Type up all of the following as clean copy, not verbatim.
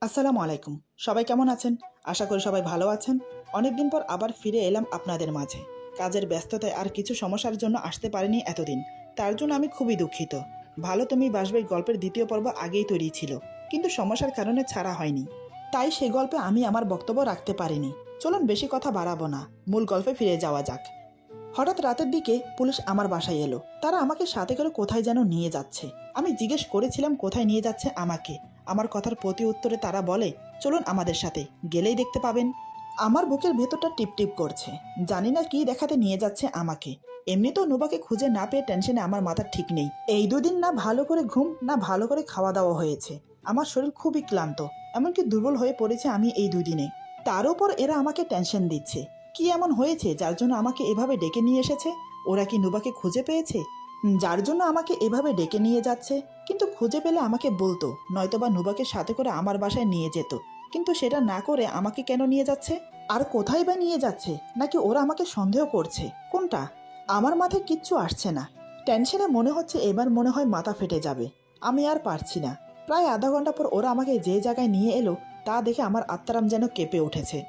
আসসালামু আলাইকুম। সবাই কেমন আছেন? আশা করি সবাই ভালো আছেন। অনেকদিন পর আবার ফিরে এলাম আপনাদের মাঝে। কাজের ব্যস্ততায় আর কিছু সমস্যার জন্য আসতে পারিনি এতদিন। তার জন্য আমি খুবই দুঃখিত। ভালো তুমি বাসবে গল্পের দ্বিতীয় পর্ব আগেই তৈরি ছিল, কিন্তু সমস্যার কারণে ছাড়া হয়নি। তাই সেই গল্পে আমি আমার বক্তব্য রাখতে পারিনি। চলুন বেশি কথা বাড়াবো না, মূল গল্পে ফিরে যাওয়া যাক। হঠাৎ রাতের দিকে পুলিশ আমার বাসায় এলো। তারা আমাকে সাথে করে কোথায় যেন নিয়ে যাচ্ছে। আমি জিজ্ঞেস করেছিলাম কোথায় নিয়ে যাচ্ছে আমাকে। আমার কথার প্রতি উত্তরে তারা বলে, চলুন আমাদের সাথে, গেলেই দেখতে পাবেন। আমার বুকের ভেতরটা টিপটিপ করছে। জানি না কি দেখাতে নিয়ে যাচ্ছে আমাকে। এমনিতেও নুবাকে খুঁজে না পেয়ে টেনশনে আমার মাথা ঠিক নেই। এই দুদিন না ভালো করে ঘুম না ভালো করে খাওয়া দাওয়া হয়েছে। আমার শরীর খুবই ক্লান্ত, এমনকি দুর্বল হয়ে পড়েছে আমি এই দুদিনে। তার উপর এরা আমাকে টেনশন দিচ্ছে। কি এমন হয়েছে যার জন্য আমাকে এভাবে ডেকে নিয়ে এসেছে? ওরা কি নুবাকে খুঁজে পেয়েছে, যার জন্য আমাকে এভাবে ডেকে নিয়ে যাচ্ছে? কিন্তু খুঁজে পেলে আমাকে বলতো, নয়তোবা নুবাকে সাথে করে আমার বাসায় নিয়ে যেত। কিন্তু সেটা না করে আমাকে কেন নিয়ে যাচ্ছে? আর কোথায় বা নিয়ে যাচ্ছে? নাকি ওরা আমাকে সন্দেহ করছে? কোনটা? আমার মাথায় কিচ্ছু আসছে না। টেনশনে মনে হচ্ছে এবার মনে হয় মাথা ফেটে যাবে। আমি আর পারছি না। প্রায় আধা ঘন্টা পর ওরা আমাকে যে জায়গায় নিয়ে এলো তা দেখে আমার আত্মারাম যেন কেঁপে উঠেছে।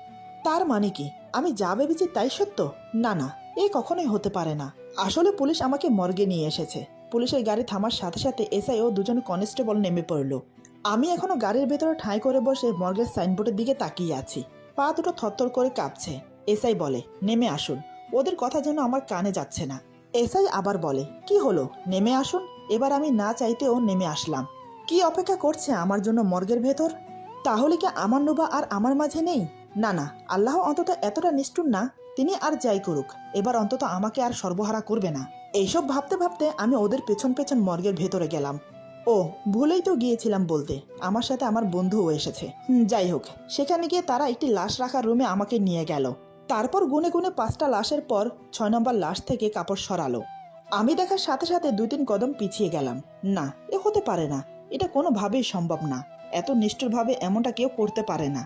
তার মানে কি আমি যা ভেবেছি তাই সত্য? না না, এ কখনোই হতে পারে না। আসলে পুলিশ আমাকে মর্গে নিয়ে এসেছে। পুলিশের গাড়ি থামার সাথে সাথে এসআই ও দুজন কনস্টেবল নেমে পড়ল। আমি এখনো গাড়ির ভেতরে ঠাঁই করে বসে মর্গের সাইনবোর্ডের দিকে তাকিয়ে আছি। পা দুটো থরথর করে কাঁপছে। এসআই বলে, নেমে আসুন। ওদের কথা যেন আমার কানে যাচ্ছে না। এসআই আবার বলে, কি হলো, নেমে আসুন। এবার আমি না চাইতেও নেমে আসলাম। কি অপেক্ষা করছে আমার জন্য মর্গের ভেতর? তাহলে কি আমার নুবা আর আমার মাঝে নেই? না না, আল্লাহ অন্তত এতটা নিষ্ঠুর না। তিনি আর যাই করুক, এবার অন্তত আমাকে আর সর্বহারা করবে না। এইসব ভাবতে ভাবতে আমি ওদের পেছন পেছন মর্গের ভেতরে গেলাম। ও, ভুলেই তো গিয়েছিলাম বলতে, আমার সাথে আমার বন্ধুও এসেছে। যাই হোক, সেখানে গিয়ে তারা একটি লাশ রাখার রুমে আমাকে নিয়ে গেল। তারপর গুনে গুনে 5টা লাশের পর 6 নম্বর লাশ থেকে কাপড় সরালো। আমি দেখার সাথে সাথে 2-3 কদম পিছিয়ে গেলাম। না, এ হতে পারে না। এটা কোনোভাবেই সম্ভব না। এত নিষ্ঠুরভাবে এমনটা কেউ করতে পারে না।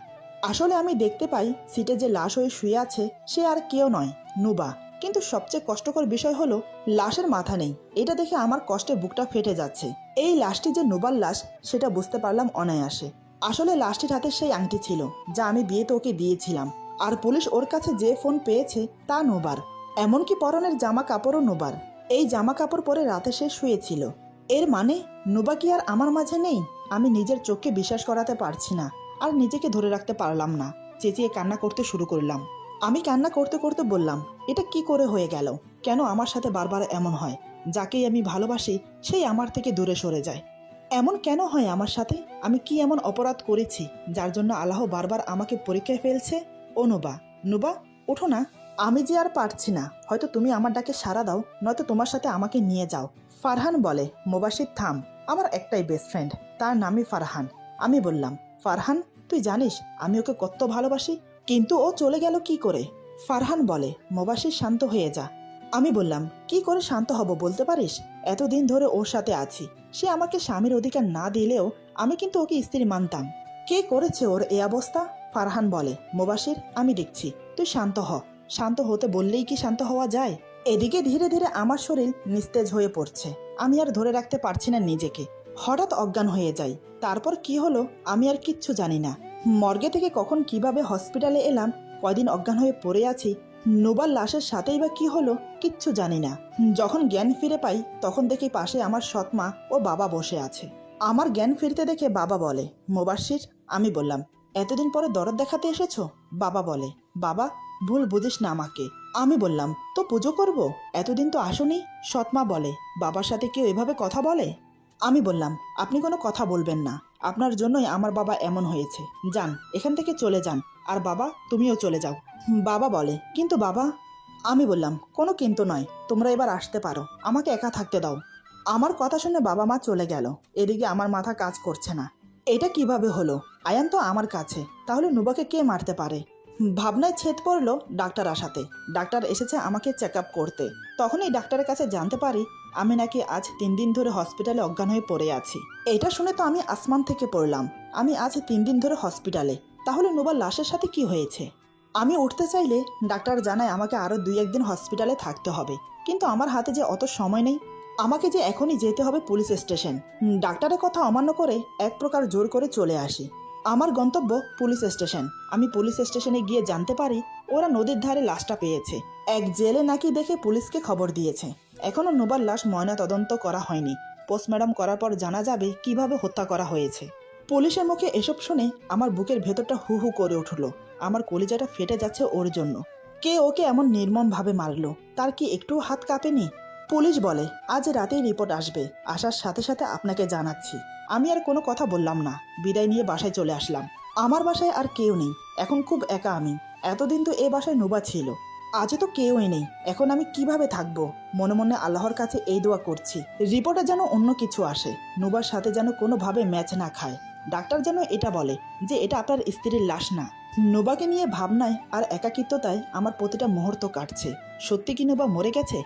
আসলে আমি দেখতে পাই সিটে যে লাশ হয়ে শুয়ে আছে সে আর কেউ নয়, নুবা। কিন্তু সবচেয়ে কষ্টকর বিষয় হলো লাশের মাথা নেই। এটা দেখে আমার কষ্টে বুকটা ফেটে যাচ্ছে। এই লাশটি যে নুবার লাশ সেটা বুঝতে পারলাম অনায়াসে। আসলে লাশটির হাতে সেই আংটি ছিল যা আমি বিয়েতে ওকে দিয়েছিলাম। আর পুলিশ ওর কাছে যে ফোন পেয়েছে তা নুবার। এমনকি পরনের জামা কাপড়ও নুবার। এই জামা কাপড় পরে রাতে সে শুয়েছিল। এর মানে নুবা কি আর আমার মাঝে নেই? আমি নিজের চোখকে বিশ্বাস করাতে পারছি না। আর নিজেকে ধরে রাখতে পারলাম না। চেঁচিয়ে কান্না করতে শুরু করলাম। আমি কান্না করতে করতে বললাম, এটা কি করে হয়ে গেল? কেন আমার সাথে বারবার এমন হয়? যাকেই আমি ভালোবাসি সেই আমার থেকে দূরে সরে যায়। এমন কেন হয় আমার সাথে? আমি কি এমন অপরাধ করেছি যার জন্য আল্লাহ বারবার আমাকে পরীক্ষায় ফেলছে? ও নুবা, নুবা, ওঠো না। আমি যে আর পারছি না। হয়তো তুমি আমার ডাকে সাড়া দাও, নয়তো তোমার সাথে আমাকে নিয়ে যাও। ফারহান বলে, মোবাশির থাম। আমার একটাই বেস্ট ফ্রেন্ড, তার নামই ফারহান। আমি বললাম, ফারহান, তুই জানিস আমি ওকে কত ভালোবাসি, কিন্তু ও চলে গেল কি করে? ফারহান বলে, মোবাশির শান্ত হয়ে যা। আমি বললাম, কি করে শান্ত হব বলতে পারিস? এতদিন ধরে ওর সাথে আছি। সে আমাকে স্বামীর অধিকার না দিলেও আমি কিন্তু ওকে স্ত্রী মানতাম। কে করেছে ওর এই অবস্থা? ফারহান বলে, মোবাশির, আমি দেখছি, তুই শান্ত হ। শান্ত হতে বললেই কি শান্ত হওয়া যায়? এদিকে ধীরে ধীরে আমার শরীর নিস্তেজ হয়ে পড়ছে। আমি আর ধরে রাখতে পারছি না নিজেকে। হঠাৎ অজ্ঞান হয়ে যাই। তারপর কি হলো আমি আর কিচ্ছু জানি না। মর্গে থেকে কখন কিভাবে হসপিটালে এলাম, কয়দিন অজ্ঞান হয়ে পড়ে আছি, নুবার লাশের সাথেই বা কি হলো কিচ্ছু জানি না। যখন জ্ঞান ফিরে পাই তখন দেখি পাশে আমার সৎমা ও বাবা বসে আছে। আমার জ্ঞান ফিরতে দেখে বাবা বলে, মোবাশির। আমি বললাম, এতদিন পরে দরদ দেখাতে এসেছো? বাবা বলে, বাবা, ভুল বুঝিস না আমাকে। আমি বললাম, তো পুজো করব, এতদিন তো আসোনি। সৎমা বলে, বাবার সাথে কেউ এভাবে কথা বলে? আমি বললাম, আপনি কোনো কথা বলবেন না। আপনার জন্যই আমার বাবা এমন হয়েছে। যান, এখান থেকে চলে যান। আর বাবা, তুমিও চলে যাও। বাবা বলে, কিন্তু বাবা। আমি বললাম, কোনো কিন্তু নয়, তোমরা এবার আসতে পারো, আমাকে একা থাকতে দাও। আমার কথা শুনে বাবা মা চলে গেল। এদিকে আমার মাথা কাজ করছে না। এটা কিভাবে হলো? আয়ান তো আমার কাছে, তাহলে নুবাকে কে মারতে পারে? ভাবনায় ছেদ পড়লো ডাক্তার আসাতে। ডাক্তার এসেছে আমাকে চেক আপ করতে। তখনই ডাক্তারের কাছে জানতে পারি আমি নাকি আজ 3 দিন ধরে হসপিটালে অজ্ঞান হয়ে পড়ে আছি। এটা শুনে তো আমি আসমান থেকে পড়লাম। আমি আজ 3 দিন ধরে হসপিটালে, তাহলে নুবার লাশের সাথে কি হয়েছে? আমি উঠতে চাইলে ডাক্তার জানায় আমাকে আরও 2-1 দিন হসপিটালে থাকতে হবে। কিন্তু আমার হাতে যে অত সময় নেই। আমাকে যে এখনই যেতে হবে পুলিশ স্টেশন। ডাক্তারের কথা অমান্য করে এক প্রকার জোর করে চলে আসি। আমার গন্তব্য পুলিশ স্টেশন। আমি পুলিশ স্টেশনে গিয়ে জানতে পারি ওরা নদীর ধারে লাশটা পেয়েছে। এক জেলে নাকি দেখে পুলিশকে খবর দিয়েছে। এখনো নুবার লাশ ময়না তদন্ত করা হয়নি। পোস্টমর্টম করার পর জানা যাবে কিভাবে হত্যা করা হয়েছে। পুলিশের মুখে এসব শুনে আমার বুকের ভেতরটা হু হু করে উঠল। আমার কলিজাটা ফেটে যাচ্ছে ওর জন্য। কে ওকে এমন নির্মমভাবে মারলো? তার কি একটু হাত কাঁপেনি? পুলিশ বলে আজ রাতেই রিপোর্ট আসবে, আসার সাথে সাথে আপনাকে জানাচ্ছি। আমি আর কোনো কথা বললাম না, বিদায় নিয়ে বাসায় চলে আসলাম। আমার বাসায় আর কেউ নেই, এখন খুব একা আমি। এতদিন তো এ বাসায় নুবা ছিল, আজও তো কেউই নেই। এখন আমি কিভাবে থাকবো? মনে মনে আল্লাহর কাছে এই দোয়া করছি, রিপোর্টে যেন অন্য কিছু আসে, নুবার সাথে যেন কোনোভাবে ম্যাচ না খায়। ডাক্তার যেন এটা বলে যে এটা আপনার স্ত্রীর লাশ না। নুবাকে নিয়ে ভাবনায় আর একাকিত্বতায় আমার প্রতিটা মুহূর্ত কাটছে। সত্যি কি নুবা মরে গেছে?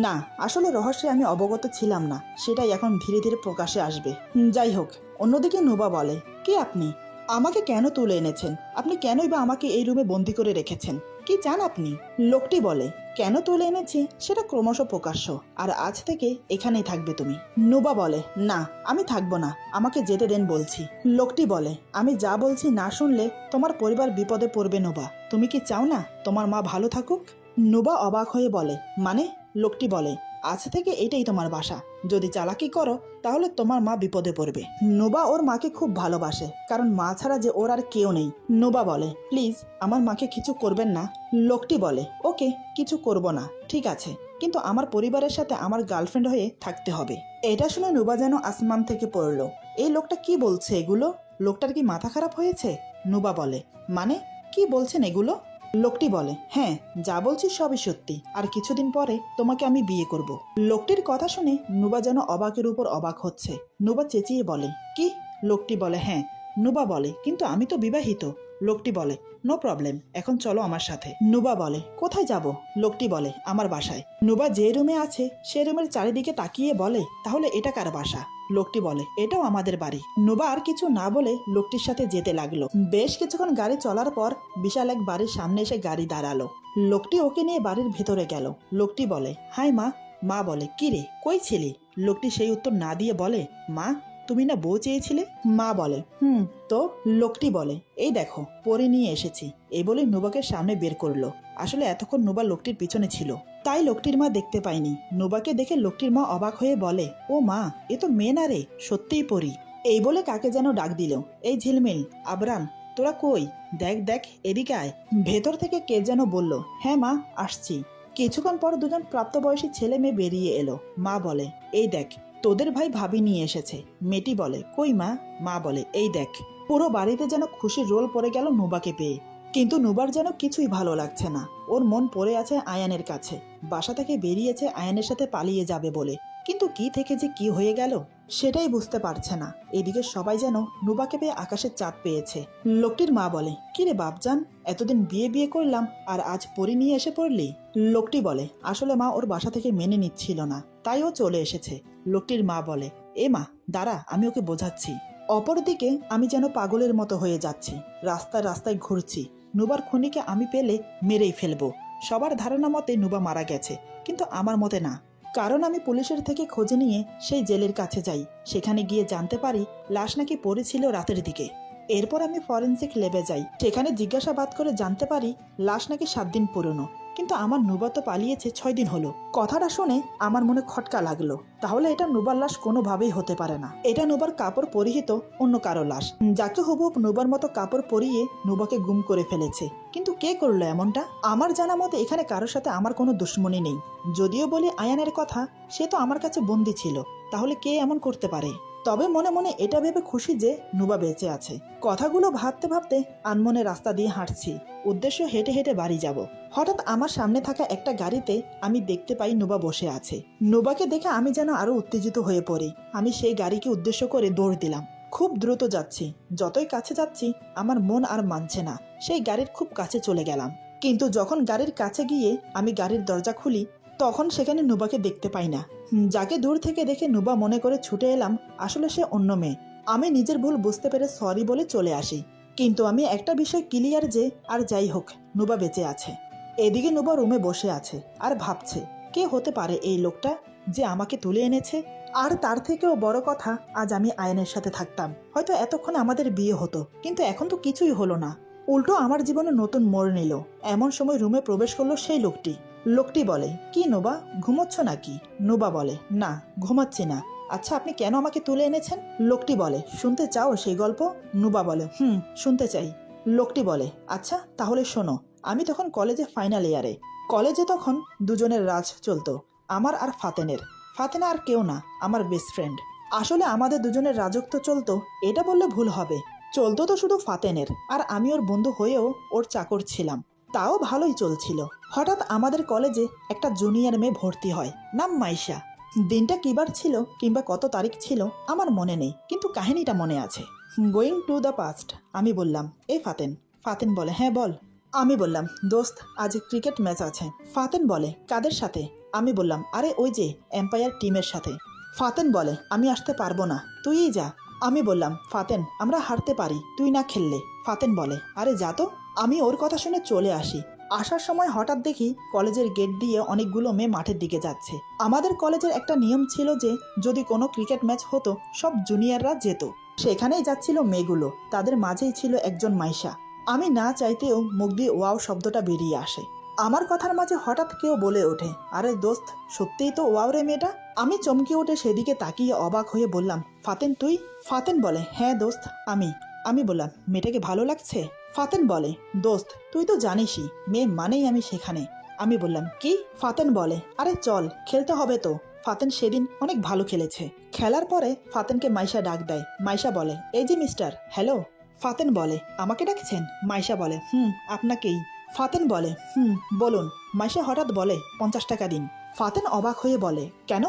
না, আসলে রহস্যে আমি অবগত ছিলাম না, সেটাই এখন ধীরে ধীরে প্রকাশে আসবে। যাই হোক, অন্যদিকে নুবা বলে, কে আপনি? আমাকে কেন তুলে এনেছেন? আপনি কেনই বা আমাকে এই রুমে বন্দি করে রেখেছেন? কি চান আপনি? লোকটি বলে, কেন তুলে এনেছি সেটা ক্রমশ প্রকাশ্য, আর আজ থেকে এখানেই থাকবে তুমি। নুবা বলে, না আমি থাকবো না, আমাকে যেতে দেন বলছি। লোকটি বলে, আমি যা বলছি না শুনলে তোমার পরিবার বিপদে পড়বে নুবা। তুমি কি চাও না তোমার মা ভালো থাকুক? নুবা অবাক হয়ে বলে, মানে? লোকটি বলে, আজ থেকে এটাই তোমার বাসা, যদি চালাকি করো তাহলে তোমার মা বিপদে পড়বে। নুবা ওর মাকে খুব ভালোবাসে, কারণ মা ছাড়া যে ওর আর কেউ নেই। নুবা বলে, প্লিজ আমার মাকে কিছু করবেন না। লোকটি বলে, ওকে, কিছু করব না, ঠিক আছে, কিন্তু আমার পরিবারের সাথে আমার গার্লফ্রেন্ড হয়ে থাকতে হবে। এটা শুনে নুবা যেন আসমান থেকে পড়ল। এই লোকটা কি বলছে এগুলো? লোকটার কি মাথা খারাপ হয়েছে? নুবা বলে, মানে কি বলছেন এগুলো? লোকটি বলে, হ্যাঁ, যা বলছি সবই সত্যি, আর কিছুদিন পরে তোমাকে আমি বিয়ে করব। লোকটির কথা শুনে নুবা যেন অবাকের উপর অবাক হচ্ছে। নুবা চেঁচিয়ে বলে, কি? লোকটি বলে, হ্যাঁ। নুবা বলে, কিন্তু আমি তো বিবাহিত। লোকটি বলে, নো প্রবলেম, এখন চলো আমার সাথে। নুবা বলে, কোথায় যাব? লোকটি বলে, আমার বাসায়। নুবা যে রুমে আছে সে রুমের চারিদিকে তাকিয়ে বলে, তাহলে এটা কার বাসা? লোকটি বলে, এটাও আমাদের বাড়ি। নুবা আর কিছু না বলে লোকটির সাথে যেতে লাগলো। বেশ কিছুক্ষণ গাড়ি চলার পর বিশাল এক বাড়ির সামনে এসে গাড়ি দাঁড়ালো। লোকটি ওকে নিয়ে বাড়ির ভেতরে গেল। লোকটি বলে, হাই মা। মা বলে, কি রে, কই ছিলি? লোকটি সেই উত্তর না দিয়ে বলে, মা তুমি না বউ চেয়েছিলে? মা বলে, তো? লোকটি বলে, এই দেখো পরে নিয়ে এসেছি। এই বলে নুবাকে সামনে বের করলো। আসলে এতক্ষণ নুবা লোকটির পিছনে ছিল, তাই লোকটির মা দেখতে পায়নি। নুবাকে দেখে লোকটির মা অবাক হয়ে বলে, ও মা, এ তো মেয়ে না রে, সত্যিই পরি। এই বলে কাকে যেন ডাক দিল, এই ঝিলমিল, আবরাম, তোরা কই? দেখ দেখ, এদিকে আয়। ভেতর থেকে কে যেন বলল, হ্যাঁ মা, আসছি। কিছুক্ষণ পর দুজন প্রাপ্তবয়সী ছেলে মেয়ে বেরিয়ে এলো। মা বলে, এই দেখ তোদের ভাই ভাবি নিয়ে এসেছে। মেয়েটি বলে, কই মা? মা বলে, এই দেখ। পুরো বাড়িতে যেন খুশির রোল পড়ে গেল নুবাকে পেয়ে। কিন্তু নুবার যেন কিছুই ভালো লাগছে না। ওর মন পড়ে আছে আয়ানের কাছে। বাসা থেকে বেরিয়েছে আয়ানের সাথে পালিয়ে যাবে বলে, কিন্তু কি থেকে যে কি হয়ে গেল সেটাই বুঝতে পারছে না। এদিকে সবাই যেন নুবাকে পেয়ে আকাশের চাঁদ পেয়েছে। লোকটির মা বলে, কি রে বাপজান, এতদিন বিয়ে বিয়ে করলাম আর আজ পরি নিয়ে এসে পড়লি? লোকটি বলে, আসলে মা ওর বাসা থেকে মেনে নিচ্ছিল না, তাই ও চলে এসেছে। লোকটির মা বলে, এ মা দাঁড়া, আমি ওকে বোঝাচ্ছি। অপরদিকে আমি যেন পাগলের মতো হয়ে যাচ্ছি, রাস্তায় রাস্তায় ঘুরছি। নুবার খুনিকে আমি পেলে মেরেই ফেলবো। সবার ধারণা মতে নুবা মারা গেছে, কিন্তু আমার মতে না। কারণ আমি পুলিশের থেকে খোঁজ নিয়ে সেই জেলের কাছে যাই। সেখানে গিয়ে জানতে পারি লাশ নাকি পড়েছিল রাতের দিকে। এরপর আমি ফরেন্সিক ল্যাবে যাই। সেখানে জিজ্ঞাসাবাদ করে জানতে পারি লাশ নাকি 7 দিন পুরনো, কিন্তু আমার নুবা তো পালিয়েছে 6 দিন হলো। কথাটা শুনে আমার মনে খটকা লাগলো। তাহলে এটা নুবার লাশ কোনোভাবেই হতে পারে না। এটা নুবার কাপড় পরিহিত অন্য কারো লাশ, যাকে হুবহুব নুবার মতো কাপড় পরিয়ে নুবাকে গুম করে ফেলেছে। কিন্তু কে করলো এমনটা? আমার জানা মতে এখানে কারোর সাথে আমার কোনো দুশ্মনী নেই। যদিও বলি আয়ানের কথা, সে তো আমার কাছে বন্দি ছিল, তাহলে কে এমন করতে পারে? তবে মনে মনে এটা ভেবে খুশি যে নুবা বেঁচে আছে। কথাগুলো ভাবতে ভাবতে আনমনে রাস্তা দিয়ে হাঁটছি, উদ্দেশ্য হেঁটে হেঁটে বাড়ি যাব। হঠাৎ আমার সামনে থাকা একটা গাড়িতে আমি দেখতে পাই নুবা বসে আছে। নুবাকে দেখে আমি যেন আরো উত্তেজিত হয়ে পড়ি। আমি সেই গাড়িকে উদ্দেশ্য করে দৌড় দিলাম। খুব দ্রুত যাচ্ছি, যতই কাছে যাচ্ছি আমার মন আর মানছে না। সেই গাড়ির খুব কাছে চলে গেলাম, কিন্তু যখন গাড়ির কাছে গিয়ে আমি গাড়ির দরজা খুলি, তখন সেখানে নুবাকে দেখতে পাই না। যাকে দূর থেকে দেখে নুবা মনে করে ছুটে এলাম, আসলে সে অন্য মেয়ে। আমি নিজের ভুল বুঝতে পেরে সরি বলে চলে আসি। কিন্তু আমি একটা বিষয় ক্লিয়ার যে, আর যাই হোক, নুবা বেঁচে আছে। এদিকে নুবা রুমে বসে আছে আর ভাবছে, কে হতে পারে এই লোকটা যে আমাকে তুলে এনেছে। আর তার থেকেও বড় কথা, আজ আমি আয়নের সাথে থাকতাম, হয়তো এতক্ষণে আমাদের বিয়ে হতো, কিন্তু এখন তো কিছুই হলো না। উল্টো আমার জীবনে নতুন মোড় নিল। এমন সময় রুমে প্রবেশ করলো সেই লোকটি। লোকটি বলে, কি নোবা, ঘুমোচ্ছ নাকি? নোবা বলে, না, ঘুমাচ্ছি না। আচ্ছা, আপনি কেন আমাকে তুলে এনেছেন? লোকটি বলে, শুনতে চাও সেই গল্প? নোবা বলে, শুনতে চাই। লোকটি বলে, আচ্ছা তাহলে শোনো। আমি তখন কলেজে ফাইনাল ইয়ারে। কলেজে তখন দুজনের রাজ চলতো, আমার আর ফাতেনের। ফাতেনা আর কেউ না, আমার বেস্ট ফ্রেন্ড। আসলে আমাদের দুজনের রাজত্ব চলতো, এটা বললে ভুল হবে। চলতো তো শুধু ফাতেনের, আর আমি ওর বন্ধু হয়েও ওর চাকর ছিলাম। তাও ভালোই চলছিল। হঠাৎ আমাদের কলেজে একটা জুনিয়র মেয়ে ভর্তি হয়, নাম মাইশা। দিনটা কিবার ছিল কিংবা কত তারিখ ছিল আমার মনে নেই, কিন্তু কাহিনীটা মনে আছে। Going to the past. আমি বললাম, এই ফাতেন। ফাতেন বলে, হ্যাঁ বল। আমি বললাম, দোস্ত আজ ক্রিকেট ম্যাচ আছে। ফাতেন বলে, কাদের সাথে? আমি বললাম, আরে ওই যে এম্পায়ার টিমের সাথে। ফাতেন বলে, আমি আসতে পারবো না, তুইই যা। আমি বললাম, ফাতেন আমরা হারতে পারি, তুই না খেললে। ফাতেন বলে, আরে যা তো। আমি ওর কথা শুনে চলে আসি। আসার সময় হঠাৎ দেখি কলেজের গেট দিয়ে অনেকগুলো মেয়ে মাঠের দিকে যাচ্ছে। আমাদের কলেজের একটা নিয়ম ছিল যে যদি কোনো ক্রিকেট ম্যাচ হতো সব জুনিয়ররা যেত। সেখানেই যাচ্ছিল মেয়েগুলো, তাদের মাঝেই ছিল একজন মাইশা। আমি না চাইতেও মুখ দিয়ে ওয়াও শব্দটা বেরিয়ে আসে। আমার কথার মাঝে হঠাৎ কেউ বলে ওঠে, আরে দোস্ত, সত্যিই তো ওয়াও রে মেয়েটা। আমি চমকে উঠে সেদিকে তাকিয়ে অবাক হয়ে বললাম, ফাতেন তুই? ফাতেন বলে, হ্যাঁ দোস্ত আমি। আমি বললাম, মেয়েটাকে ভালো লাগছে? ফাতেন বলে, দোস্ত তুই তো জানিসই, মেয়ে মানেই আমি সেখানে। আমি বললাম, কি? ফাতেন বলে, আরে চল, খেলতে হবে তো। ফাতেন সেদিন অনেক ভালো খেলেছে। খেলার পরে ফাতেনকে মাইশা ডাক দেয়। মাইশা বলে, এই যে মিস্টার, হ্যালো। ফাতেন বলে, আমাকে ডাকছেন? মাইশা বলে, আপনাকেই। ফাতেন বলে, বলুন। মাইশা হঠাৎ বলে, 50 টাকা দিন। ফাতেন অবাক হয়ে বলে, কেন?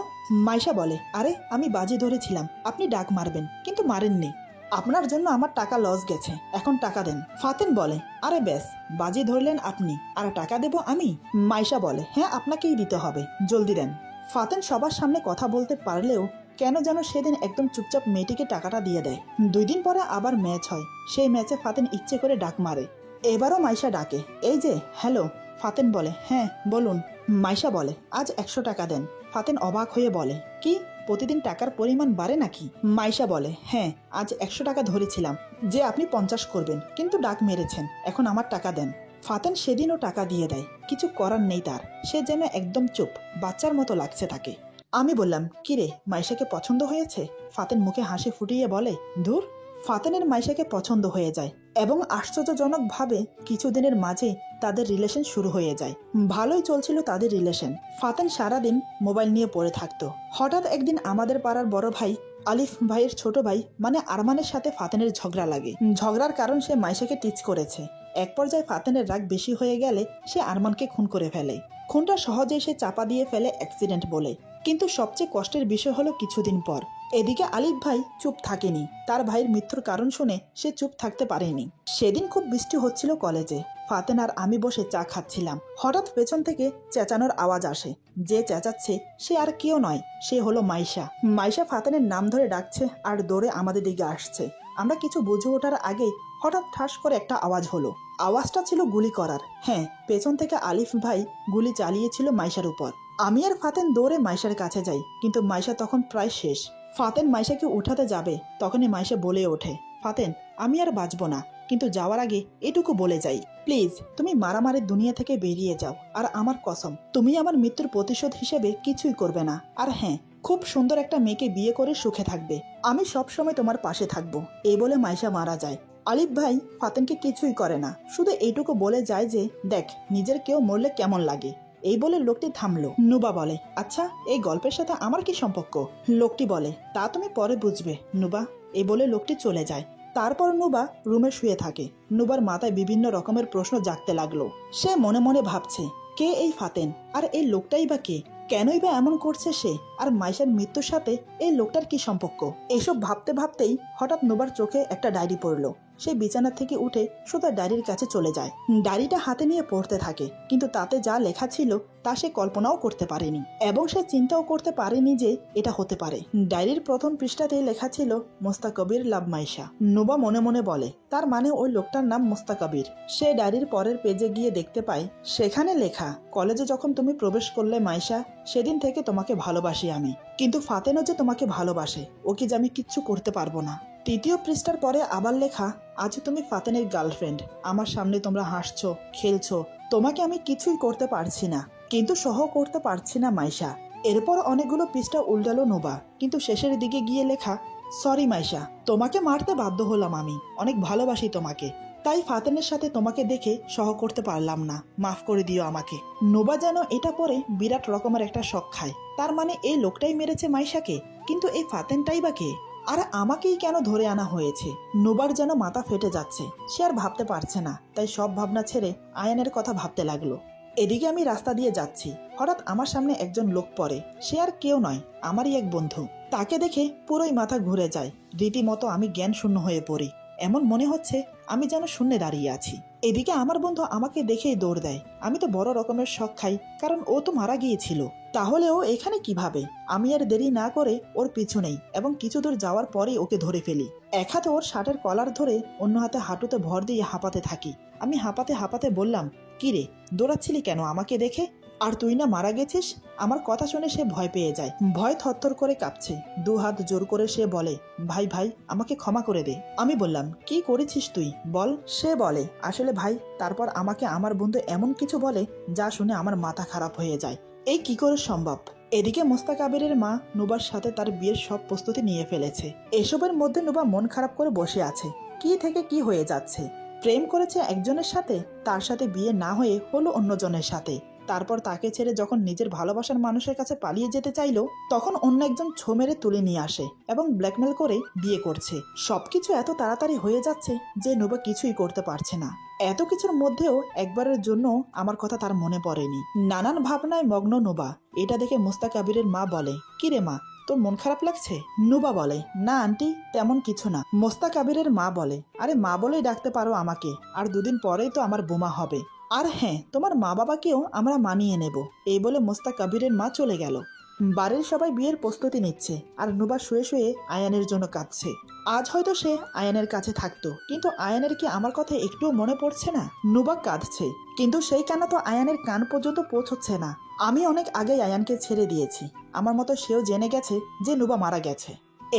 মাইশা বলে, আরে আমি বাজি ধরেছিলাম আপনি ডাক মারবেন, কিন্তু মারেননি। আপনার জন্য আমার টাকা লস গেছে, এখন টাকা দেন। ফাতেন বলে, আরে ব্যাস, বাজি ধরলেন আপনি, আর টাকা দেব আমি? মাইশা বলে, হ্যাঁ আপনাকেই দিতে হবে, জলদি দেন। ফাতেন সবার সামনে কথা বলতে পারলেও কেন যেন সেদিন একদম চুপচাপ মেয়েটিকে টাকাটা দিয়ে দেয়। 2 দিন পরে আবার ম্যাচ হয়। সেই ম্যাচে ফাতেন ইচ্ছে করে ডাক মারে। এবারও মাইশা ডাকে, এই যে, হ্যালো। ফাতেন বলে, হ্যাঁ বলুন। মাইশা বলে, আজ 100 টাকা দেন। ফাতেন অবাক হয়ে বলে, কি, প্রতিদিন টাকার পরিমাণ বাড়ে নাকি? মাইশা বলে, হ্যাঁ, আজ 100 টাকা ধরেছিলাম যে আপনি 50 করবেন, কিন্তু ডাক মেরেছেন, এখন আমার টাকা দেন। ফাতেন সেদিনও টাকা দিয়ে দেয়। কিছু করার নেই তার, সে যেন একদম চুপ, বাচ্চার মতো লাগছে তাকে। আমি বললাম, কিরে, মাইশাকে পছন্দ হয়েছে? ফাতেন মুখে হাসি ফুটিয়ে বলে, ধুর। ফাতেনের মাইশাকে পছন্দ হয়ে যায় এবং আশ্চর্যজনকভাবে কিছুদিনের মাঝে তাদের রিলেশন শুরু হয়ে যায়। ভালোই চলছিল তাদের রিলেশন। ফাতেন সারাদিন মোবাইল নিয়ে পড়ে থাকতো। হঠাৎ একদিন আমাদের পাড়ার বড় ভাই আলিফ ভাইয়ের ছোট ভাই মানে আরমানের সাথে ফাতেনের ঝগড়া লাগে। ঝগড়ার কারণ সে মাইশাকে টিচ করেছে। এক পর্যায়ে ফাতেনের রাগ বেশি হয়ে গেলে সে আরমানকে খুন করে ফেলে। খুনটা সহজেই সে চাপা দিয়ে ফেলে অ্যাক্সিডেন্ট বলে। কিন্তু সবচেয়ে কষ্টের বিষয় হলো কিছুদিন পর এদিকে আলিফ ভাই চুপ থাকেনি। তার ভাইয়ের মৃত্যুর কারণ শুনে সে চুপ থাকতে পারেনি। সেদিন খুব বৃষ্টি হচ্ছিল কলেজে। ফাতেন আর আমি বসে চা খাচ্ছিলাম। হঠাৎ পেছন থেকে চেঁচানোর আওয়াজ আসে। যে চেঁচাচ্ছে সে আর কেউ নয়, সে হলো মাইশা। মাইশা ফাতেনের নাম ধরে ডাকছে আর দৌড়ে আমাদের দিকে আসছে। আমরা কিছু বুঝে ওঠার আগেই হঠাৎ ঠাস করে একটা আওয়াজ হলো। আওয়াজটা ছিল গুলি করার। হ্যাঁ, পেছন থেকে আলিফ ভাই গুলি চালিয়েছিল মাইশার উপর। আমি আর ফাতেন দৌড়ে মাইশার কাছে যাই, কিন্তু মাইশা তখন প্রায় শেষ। ফাতেন মাইশাকে উঠাতে যাবে, তখনই মাইশা বলে ওঠে, ফাতেন আমি আর বাঁচব না, কিন্তু যাওয়ার আগে এটুকু বলে যাই, প্লিজ তুমি মারামারির দুনিয়া থেকে বেরিয়ে যাও। আর আমার কসম, তুমি আমার মৃত্যুর প্রতিশোধ হিসেবে কিছুই করবে না। আর হ্যাঁ, খুব সুন্দর একটা মেয়েকে বিয়ে করে সুখে থাকবে। আমি সবসময় তোমার পাশে থাকবো। এই বলে মাইশা মারা যায়। আলিফ ভাই ফাতেনকে কিছুই করে না, শুধু এইটুকু বলে যায় যে দেখ নিজের কেউ মরলে কেমন লাগে। এই বলে লোকটি থামলো। নুবা বলে, আচ্ছা এই গল্পের সাথে আমার কি সম্পর্ক? লোকটি বলে, তা তুমি পরে বুঝবে নুবা। এই বলে লোকটি চলে যায়। তারপর নুবা রুমে শুয়ে থাকে। নুবার মাথায় বিভিন্ন রকমের প্রশ্ন জাগতে লাগলো। সে মনে মনে ভাবছে, কে এই ফাতেন, আর এই লোকটাই বা কে? কেনই বা এমন করছে সে? আর মাইশার মৃত্যুর সাথে এই লোকটার কি সম্পর্ক? এসব ভাবতে ভাবতেই হঠাৎ নুবার চোখে একটা ডায়েরি পড়লো। সে বিছানা থেকে উঠে সোজা ডায়েরির কাছে চলে যায়। ডায়েরিটা হাতে নিয়ে পড়তে থাকে, কিন্তু তাতে যা লেখা ছিল তা সে কল্পনাও করতে পারেনি এবং সে চিন্তাও করতে পারেনি যে এটা হতে পারে। ডায়েরির প্রথম পৃষ্ঠাতেই লেখা ছিল মোস্তাকবির লাভ মাইশা। নুবা মনে মনে বলে, তার মানে ওই লোকটার নাম মোস্তাকবির। সে ডায়েরির পরের পেজে গিয়ে দেখতে পায় সেখানে লেখা, কলেজে যখন তুমি প্রবেশ করলে মাইশা, সেদিন থেকে তোমাকে ভালোবাসি আমি, কিন্তু ফাতেনও যে তোমাকে ভালোবাসে, ওকে যে আমি কিচ্ছু করতে পারবো না। তৃতীয় পৃষ্ঠার পরে আবার লেখা, আজ তুমি ফাতেনের গার্লফ্রেন্ড, আমার সামনে তোমরা হাসছো খেলছো, তোমাকে আমি কিছুই করতে পারছি না, কিন্তু সহ করতে পারছি না মাইশা। এরপর অনেকগুলো পৃষ্ঠা উল্টালো নোবা, কিন্তু শেষের দিকে গিয়ে লেখা, সরি মাইশা, তোমাকে মারতে বাধ্য হলাম, আমি অনেক ভালোবাসি তোমাকে, তাই ফাতেনের সাথে তোমাকে দেখে সহ করতে পারলাম না, মাফ করে দিও আমাকে। নোবা যেন এটা পরে বিরাট রকমের একটা শক খায়। তার মানে এই লোকটাই মেরেছে মাইশাকে, কিন্তু এই ফাতেনটাই বা কে? আর আমাকেই কেন ধরে আনা হয়েছে? নোবার যেন মাথা ফেটে যাচ্ছে, সে আর ভাবতে পারছে না, তাই সব ভাবনা ছেড়ে আয়ানের কথা ভাবতে লাগলো। এদিকে আমি রাস্তা দিয়ে যাচ্ছি, হঠাৎ আমার সামনে একজন লোক পড়ে। সে আর কেউ নয়, আমারই এক বন্ধু। তাকে দেখে পুরোই মাথা ঘুরে যায়, রীতিমতো আমি জ্ঞান শূন্য হয়ে পড়ি। এমন মনে হচ্ছে আমি যেন শূন্যে দাঁড়িয়ে আছি। এদিকে আমার বন্ধু আমাকে দেখেই দৌড় দেয়। আমি তো বড় রকমের শক খাই, কারণ ও তো মারা গিয়েছিল। তাহলে ও এখানে কিভাবে? আমি আর দেরি না করে ওর পিছু নেই এবং কিছু দূর যাওয়ার পরেই ওকে ধরে ফেলি। এক হাতে ওর শার্টের কলার ধরে অন্য হাতে হাঁটুতে ভর দিয়ে হাঁপাতে থাকি। আমি হাঁপাতে হাঁপাতে বললাম, কি রে, দৌড়াচ্ছিলি কেন আমাকে দেখে? আর তুই না মারা গেছিস? আমার কথা শুনে সে ভয় পেয়ে যায়, ভয় থরথর করে কাঁপছে। দু হাত জোর করে সে বলে, ভাই ভাই, আমাকে ক্ষমা করে দে। আমি বললাম, কি করেছিস তুই বল? সে বলে, আসলে ভাই, তারপর আমাকে আমার বন্ধু এমন কিছু বলে যা শুনে আমার মাথা খারাপ হয়ে যায়। এই কি করে সম্ভব? এদিকে মোস্তাকাবিরের মা নুবার সাথে তার বিয়ের সব প্রস্তুতি নিয়ে ফেলেছে। এসবের মধ্যে নুবা মন খারাপ করে বসে আছে। কি থেকে কি হয়ে যাচ্ছে। প্রেম করেছে একজনের সাথে, তার সাথে বিয়ে না হয়ে হলো অন্যজনের সাথে। তারপর তাকে ছেড়ে যখন নিজের ভালোবাসার মানুষের কাছে পালিয়ে যেতে চাইলো, তখন অন্য একজন ছো মেরে তুলে নিয়ে আসে এবং ব্ল্যাকমেল করে বিয়ে করছে। সবকিছু এত তাড়াতাড়ি হয়ে যাচ্ছে যে নুবা কিছুই করতে পারছে না। এত কিছুর মধ্যেও একবারের জন্য আমার কথা তার মনে পড়েনি। নানান ভাবনায় মগ্ন নুবা। এটা দেখে মোস্তাকাবিরের মা বলে, কি রে মা, তোর মন খারাপ লাগছে? নুবা বলে, না আন্টি, তেমন কিছু না। মোস্তাকাবিরের মা বলে, আরে মা বলেই ডাকতে পারো আমাকে, আর দুদিন পরেই তো আমার বোমা হবে। আর হ্যাঁ, তোমার মা বাবাকেও আমরা মানিয়ে নেব। এই বলে মোস্তাকাবিরের মা চলে গেল। বাড়ির সবাই বিয়ের প্রস্তুতি নিচ্ছে, আর নুবা শুয়ে শুয়ে আয়ানের জন্য কাঁদছে। আজ হয়তো সে আয়ানের কাছে থাকতো, কিন্তু আয়ানের কি আমার কথা একটুও মনে পড়ছে না? নুবা কাঁদছে, কিন্তু সেই কান্না তো আয়ানের কান পর্যন্ত পৌঁছচ্ছে না। আমি অনেক আগেই আয়ানকে ছেড়ে দিয়েছি। আমার মতো সেও জেনে গেছে যে নুবা মারা গেছে।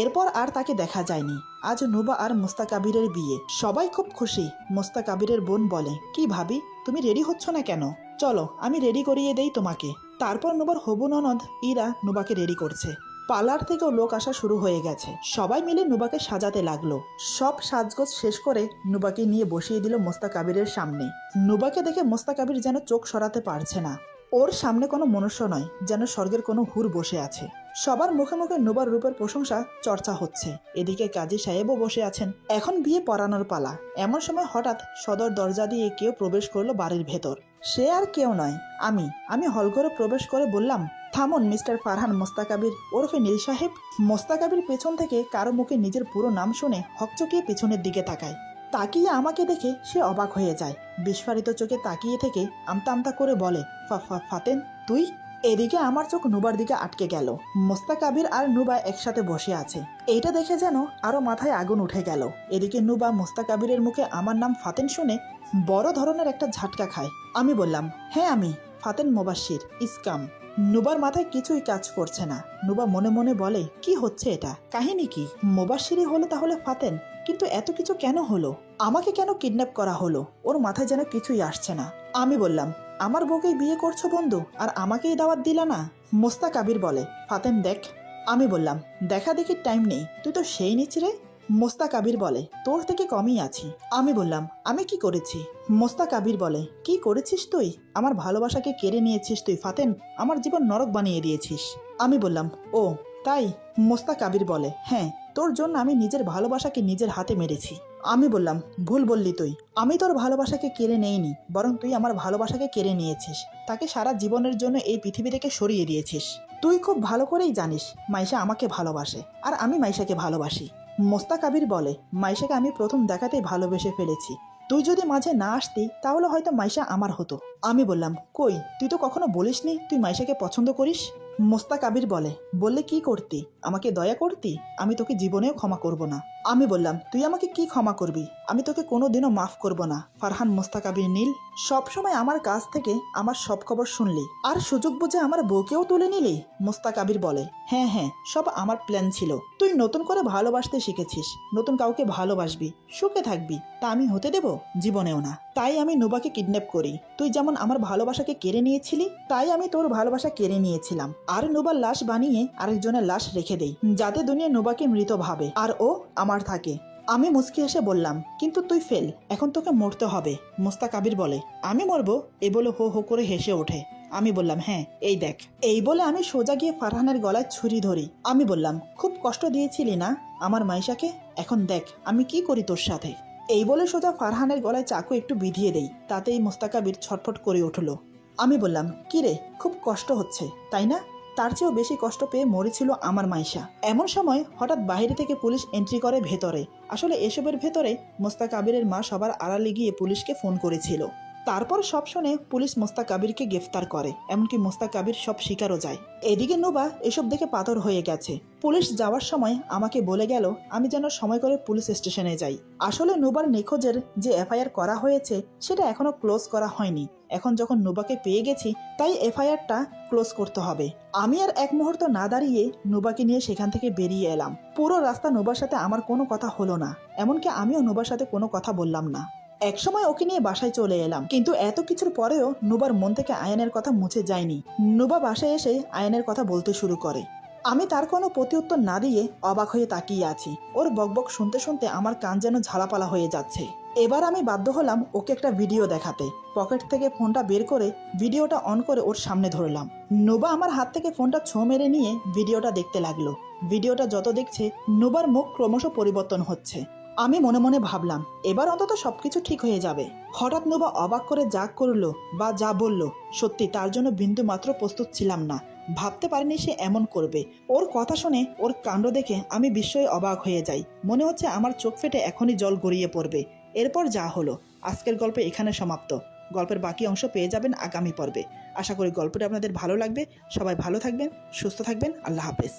এরপর আর তাকে দেখা যায়নি। আজ নুবা আর মোস্তাকাবিরের বিয়ে, সবাই খুব খুশি। মোস্তাকাবিরের বোন বলে, কি ভাবি, তুমি রেডি হচ্ছ না কেন? চলো আমি রেডি করিয়ে দেই তোমাকে। তারপর নুবার হবু ননদ ইরা নুবাকে রেডি করছে। পার্লার থেকেও লোক আসা শুরু হয়ে গেছে। সবাই মিলে নুবাকে সাজাতে লাগলো। সব সাজগোজ শেষ করে নুবাকে নিয়ে বসিয়ে দিল মোস্তাকাবিরের সামনে। নুবাকে দেখে মোস্তাকাবির যেন চোখ সরাতে পারছে না। ওর সামনে কোনো মনুষ্য নয়, যেন স্বর্গের কোনো হুর বসে আছে। সবার মুখে মুখে নুবার রূপের প্রশংসা চর্চা হচ্ছে। এদিকে কাজী সাহেবও বসে আছেন। এখন বিয়ে পড়ানোর পালা। এমন সময় হঠাৎ সদর দরজা দিয়ে কেউ প্রবেশ করলো বাড়ির ভেতর। সে আর কেউ নয়, আমি হলঘরে প্রবেশ করে বললাম, থামুন মিস্টার ফারহান মোস্তাকাবির ওরফে নীল সাহেব। মোস্তাকাবির পেছন থেকে কারো মুখে নিজের পুরো নাম শুনে হকচকিয়ে পেছনের দিকে তাকায়। তাকিয়ে আমাকে দেখে সে অবাক হয়ে যায়। বিস্ফারিত চোখে তাকিয়ে থেকে আমতা আমতা করে বলে, ফাতেন তুই? এদিকে আমার চোখ নুবার দিকে আটকে গেল। মোস্তাকাবির আর নুবা একসাথে বসে আছে। এইটা দেখে যেন আরো মাথায় আগুন উঠে গেল। এদিকে নুবা মোস্তাকাবিরের মুখে আমার নাম ফাতেন শুনে বড় ধরনের একটা ঝাটকা খায়। আমি বললাম, হ্যাঁ আমি ফাতেন মোবাশ্বির ইসকাম। নুবার মাথায় কিছুই কাজ করছে না। নুবা মনে মনে বলে, কি হচ্ছে এটা? কাহিনী কি? মোবাশ্বিরই হলো তাহলে ফাতেন, কিন্তু এত কিছু কেন হলো? আমাকে কেন কিডন্যাপ করা হলো? ওর মাথায় যেন কিছুই আসছে না। আমি বললাম, আমার বউকেই বিয়ে করছো বন্ধু, আর আমাকেই দাওয়াত দিলা না? মোস্তাকাবির বলে, ফাতেন দেখ। আমি বললাম, দেখা দেখি টাইম নেই, তুই তো সেই নিচরে। মোস্তাকাবির বলে, তোর থেকে কমই আছি। আমি বললাম, আমি কি করেছি? মোস্তাকাবির বলে, কি করেছিস তুই? আমার ভালোবাসাকে কেড়ে নিয়েছিস তুই ফাতেন, আমার জীবন নরক বানিয়ে দিয়েছিস। আমি বললাম, ও তাই? মোস্তাকাবির বলে, হ্যাঁ, তোর জন্য আমি নিজের ভালোবাসাকে নিজের হাতে মেরেছি। আমি বললাম, ভুল বললি তুই। আমি তোর ভালোবাসাকে কেড়ে নেইনি, বরং তুই আমার ভালোবাসাকে কেড়ে নিয়েছিস। তাকে সারা জীবনের জন্য এই পৃথিবী থেকে সরিয়ে দিয়েছিস। তুই খুব ভালো করেই জানিস মাইশা আমাকে ভালোবাসে, আর আমি মাইশাকে ভালোবাসি। মোস্তাক আবির বলে, মাইশাকে আমি প্রথম দেখাতেই ভালোবেসে ফেলেছি। তুই যদি মাঝে না আসতি তাহলে হয়তো মাইশা আমার হতো। আমি বললাম, কই, তুই তো কখনো বলিসনি তুই মাইশাকে পছন্দ করিস। মোস্তাক আবির বলে, বললে কি করতি? আমাকে দয়া করতি? আমি তোকে জীবনেও ক্ষমা করব না। আমি বললাম, তুই আমাকে কি ক্ষমা করবি? আমি তোকে কোনোদিনও মাফ করব না। ফারহান মোস্তাক আবির নীল, সবসময় আমার কাছ থেকে আমার সব খবর শুনলি, আর সুযোগ বুঝে আমার বউকেও তুলে নিলি। মোস্তাক আবির বলে, হ্যাঁ হ্যাঁ, সব আমার প্ল্যান ছিল। তুই নতুন করে ভালোবাসতে শিখেছিস, নতুন কাউকে ভালোবাসবি, সুখে থাকবি, তা আমি হতে দেব? জীবনেও না। তাই আমি নুবাকে কিডন্যাপ করি। তুই যেমন আমার ভালোবাসাকে কেড়ে নিয়েছিলি, তাই আমি তোর ভালোবাসা কেড়ে নিয়েছিলাম, আর নুবার লাশ বানিয়ে আরেকজনের লাশ রেখে দেই, যাতে দুনিয়া নুবাকে মৃত ভাবে আর ও আমার থাকে। আমি মুচকি এসে বললাম, কিন্তু তুই ফেল, এখন তোকে মরতে হবে। মোস্তাক আবির বলে, আমি মরবো? এ বলে হো হো করে হেসে ওঠে। আমি বললাম, হ্যাঁ, এই দেখ। এই বলে আমি সোজা গিয়ে ফারহানের গলায় ছুরি ধরি। আমি বললাম, খুব কষ্ট দিয়েছিলি না আমার মাইশাকে? এখন দেখ আমি কি করি তোর সাথে। এই বলে সোজা ফারহানের গলায় চাকু একটু বিধিয়ে দেই, তাতেই মোস্তাক আবির ছটফট করে উঠল। আমি বললাম, কি রে, খুব কষ্ট হচ্ছে তাই না? তার চেয়েও বেশি কষ্ট পেয়ে মরেছিল আমার মাইশা। এমন সময় হঠাৎ বাইরে থেকে পুলিশ এন্ট্রি করে ভেতরে। আসলে এসবের ভেতরে মোস্তাক আবিরের মা সবার আড়ালে গিয়ে পুলিশকে ফোন করেছিল। তারপর সব শুনে পুলিশ মোস্তাক আবিরকে গ্রেফতার করে, এমনকি মোস্তাক আবির সব স্বীকারও যায়। এদিকে নোবা এসব দেখে পাথর হয়ে গেছে। পুলিশ যাওয়ার সময় আমাকে বলে গেল আমি যেন সময় করে পুলিশ স্টেশনে যাই। আসলে নোবার নিখোঁজের যে এফআইআর করা হয়েছে সেটা এখনো ক্লোজ করা হয়নি। এখন যখন নোবাকে পেয়ে গেছি তাই এফআইআরটা ক্লোজ করতে হবে। আমি আর এক মুহূর্ত না দাঁড়িয়ে নোবাকে নিয়ে সেখান থেকে বেরিয়ে এলাম। পুরো রাস্তা নোবার সাথে আমার কোনো কথা হলো না, এমনকি আমিও নোবার সাথে কোনো কথা বললাম না। একসময় ওকে নিয়ে বাসায় চলে এলাম, কিন্তু এত কিছুর পরেও নুবার মন থেকে আয়ানের কথা মুছে যায়নি। নুবা বাসায় এসে আয়ানের কথা বলতে শুরু করে। আমি তার কোনো প্রতিউত্তর না দিয়ে অবাক হয়ে তাকিয়ে আছি। ওর বকবক শুনতে শুনতে আমার কান যেন ঝালাপালা হয়ে যাচ্ছে। এবার আমি বাধ্য হলাম ওকে একটা ভিডিও দেখাতে। পকেট থেকে ফোনটা বের করে ভিডিওটা অন করে ওর সামনে ধরলাম। নুবা আমার হাত থেকে ফোনটা ছোঁ মেরে নিয়ে ভিডিওটা দেখতে লাগলো। ভিডিওটা যত দেখছে নুবার মুখ ক্রমশ পরিবর্তন হচ্ছে। আমি মনে মনে ভাবলাম এবার অন্তত সবকিছু ঠিক হয়ে যাবে। হঠাৎ নোবা অবাক করে যা করলো বা যা বলল, সত্যি তার জন্য বিন্দু মাত্র প্রস্তুত ছিলাম না। ভাবতে পারিনি সে এমন করবে। ওর কথা শুনে, ওর কাণ্ড দেখে আমি বিস্ময়ে অবাক হয়ে যাই। মনে হচ্ছে আমার চোখ ফেটে এখনই জল গড়িয়ে পড়বে। এরপর যা হলো, আজকের গল্প এখানে সমাপ্ত। গল্পের বাকি অংশ পেয়ে যাবেন আগামী পর্বে। আশা করি গল্পটা আপনাদের ভালো লাগবে। সবাই ভালো থাকবেন, সুস্থ থাকবেন। আল্লাহ হাফেজ।